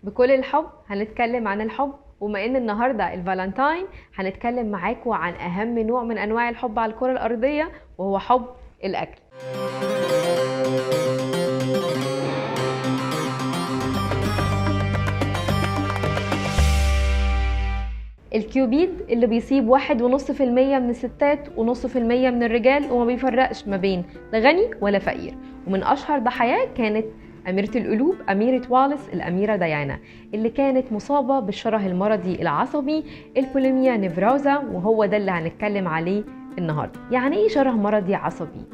بكل الحب هنتكلم عن الحب، وما ان النهارده الفالنتاين هنتكلم معاكم عن اهم نوع من انواع الحب على الكرة الارضية، وهو حب الاكل. الكيوبيد اللي بيصيب 1.5% من الستات و0.5% من الرجال، وما بيفرقش ما بين لا غني ولا فقير. ومن اشهر ضحاياه كانت أميرة القلوب أميرة واليس، الأميرة ديانا، اللي كانت مصابة بالشره المرضي العصبي البوليميا نيفروزا، وهو ده اللي هنتكلم عليه النهارده. يعني ايه شره مرضي عصبي؟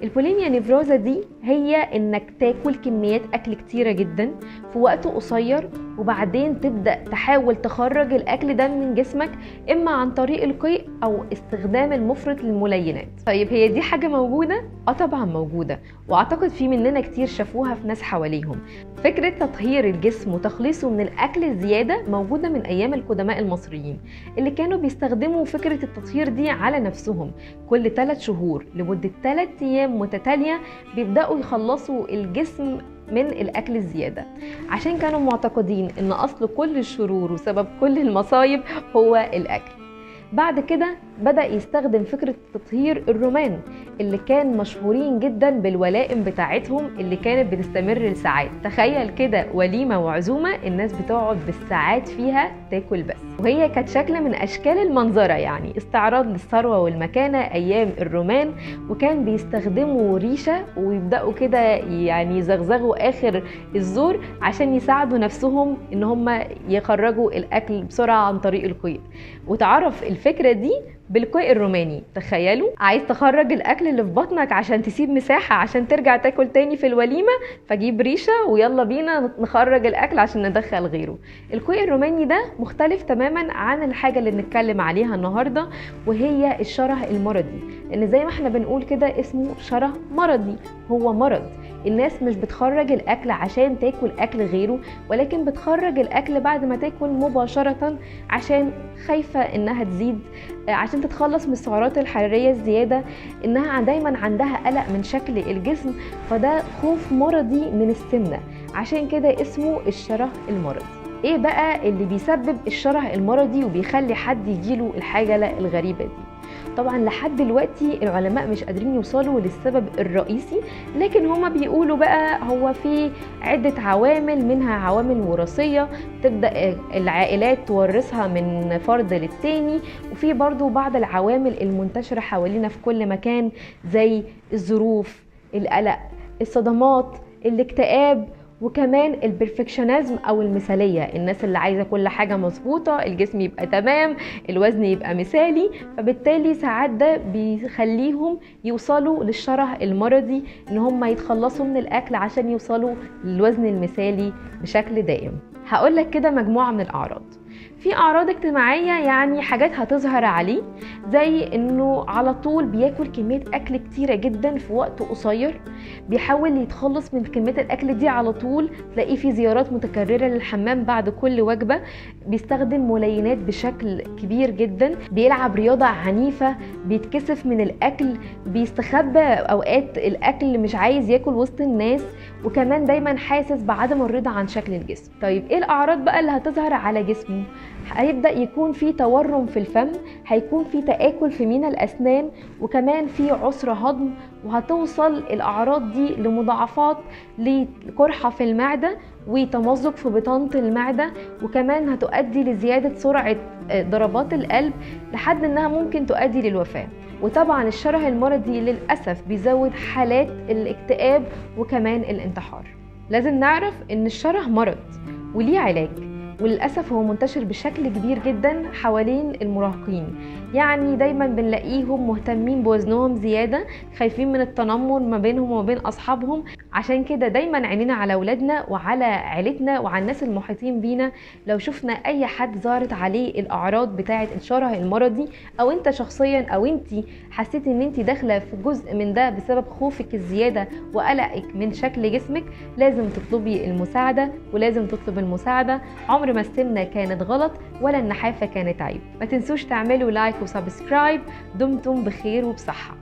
البوليميا نيفروزا دي هي انك تاكل كميات اكل كتيره جدا في وقت قصير، وبعدين تبدا تحاول تخرج الاكل ده من جسمك، اما عن طريق القيء او استخدام المفرط للملينات. طيب هي دي حاجه موجوده؟ طبعا موجوده، واعتقد في مننا كتير شافوها في ناس حواليهم. فكره تطهير الجسم وتخليصه من الاكل الزياده موجوده من ايام القدماء المصريين، اللي كانوا بيستخدموا فكره التطهير دي على نفسهم. كل 3 شهور لمده 3 ايام متتاليه بيبداوا يخلصوا الجسم من الاكل الزياده، عشان كانوا معتقدين ان اصل كل الشرور وسبب كل المصايب هو الاكل. بعد كده بدأ يستخدم فكرة تطهير الرومان، اللي كان مشهورين جدا بالولائم بتاعتهم اللي كانت بتستمر لساعات. تخيل كده وليمة وعزومة الناس بتقعد بالساعات فيها تاكل بس، وهي كانت شكل من أشكال المنظرة، يعني استعراض للثروة والمكانة أيام الرومان. وكان بيستخدموا ريشة ويبدأوا كده يعني يزغزغوا آخر الزور عشان يساعدوا نفسهم إن هم يخرجوا الأكل بسرعة عن طريق القيء. وتعرف الفكرة دي بالقيء الروماني. تخيلوا، عايز تخرج الاكل اللي في بطنك عشان تسيب مساحة عشان ترجع تاكل تاني في الوليمة، فجيب ريشة ويلا بينا نخرج الاكل عشان ندخل غيره. القيء الروماني ده مختلف تماما عن الحاجة اللي بنتكلم عليها النهاردة، وهي الشره المرضي. لان زي ما احنا بنقول كده اسمه شره مرضي، هو مرض. الناس مش بتخرج الاكل عشان تاكل اكل غيره، ولكن بتخرج الاكل بعد ما تاكل مباشرة عشان خايفة انها تزيد، عشان تتخلص من السعرات الحرارية الزيادة، انها دايما عندها قلق من شكل الجسم، فده خوف مرضي من السمنة، عشان كده اسمه الشره المرضي. ايه بقى اللي بيسبب الشره المرضي وبيخلي حد يجيله الحاجة الغريبة دي؟ طبعا لحد دلوقتي العلماء مش قادرين يوصلوا للسبب الرئيسي، لكن هما بيقولوا بقى هو في عدة عوامل، منها عوامل وراثية تبدأ العائلات تورثها من فرد للتاني، وفي برضو بعض العوامل المنتشرة حوالينا في كل مكان زي الظروف، القلق، الصدمات، الاكتئاب، وكمان البرفكشنزم او المثاليه. الناس اللي عايزه كل حاجه مظبوطه، الجسم يبقى تمام، الوزن يبقى مثالي، فبالتالي ساعات ده بيخليهم يوصلوا للشره المرضي، ان هم يتخلصوا من الاكل عشان يوصلوا للوزن المثالي بشكل دائم. هقول لك كده مجموعه من الاعراض. في اعراض اجتماعيه، يعني حاجات هتظهر عليه زي انه على طول بياكل كميه اكل كتيره جدا في وقت قصير، بيحاول يتخلص من كميه الاكل دي على طول، تلاقيه في زيارات متكرره للحمام بعد كل وجبه، بيستخدم ملينات بشكل كبير جدا، بيلعب رياضه عنيفه، بيتكسف من الاكل، بيستخبى اوقات الاكل، مش عايز ياكل وسط الناس، وكمان دايما حاسس بعدم الرضا عن شكل الجسم. طيب ايه الاعراض بقى اللي هتظهر على جسمه؟ هيبدأ يكون في تورم في الفم، هيكون في تآكل في مينا الأسنان، وكمان في عسر هضم، وهتوصل الأعراض دي لمضاعفات لقرحة في المعدة وتمزق في بطانة المعدة، وكمان هتؤدي لزيادة سرعة ضربات القلب لحد انها ممكن تؤدي للوفاة. وطبعا الشره المرضي للأسف بيزود حالات الاكتئاب وكمان الانتحار. لازم نعرف ان الشره مرض وليه علاج، وللأسف هو منتشر بشكل كبير جدا حوالين المراهقين. يعني دايما بنلاقيهم مهتمين بوزنهم زيادة، خايفين من التنمر ما بينهم وما بين أصحابهم، عشان كده دايما عينينا على أولادنا وعلى عيلتنا وعلى الناس المحيطين بينا. لو شفنا أي حد ظهرت عليه الأعراض بتاعة الشره المرضي، أو أنت شخصيا أو أنت حسيت أن أنت داخلة في جزء من ده بسبب خوفك الزيادة وقلقك من شكل جسمك، لازم تطلبي المساعدة، ولازم تطلب المساعدة. عمر ما السمنة كانت غلط ولا النحافة كانت عيب. ما تنسوش تعملوا لايك وسبسكرايب. دمتم بخير وبصحة.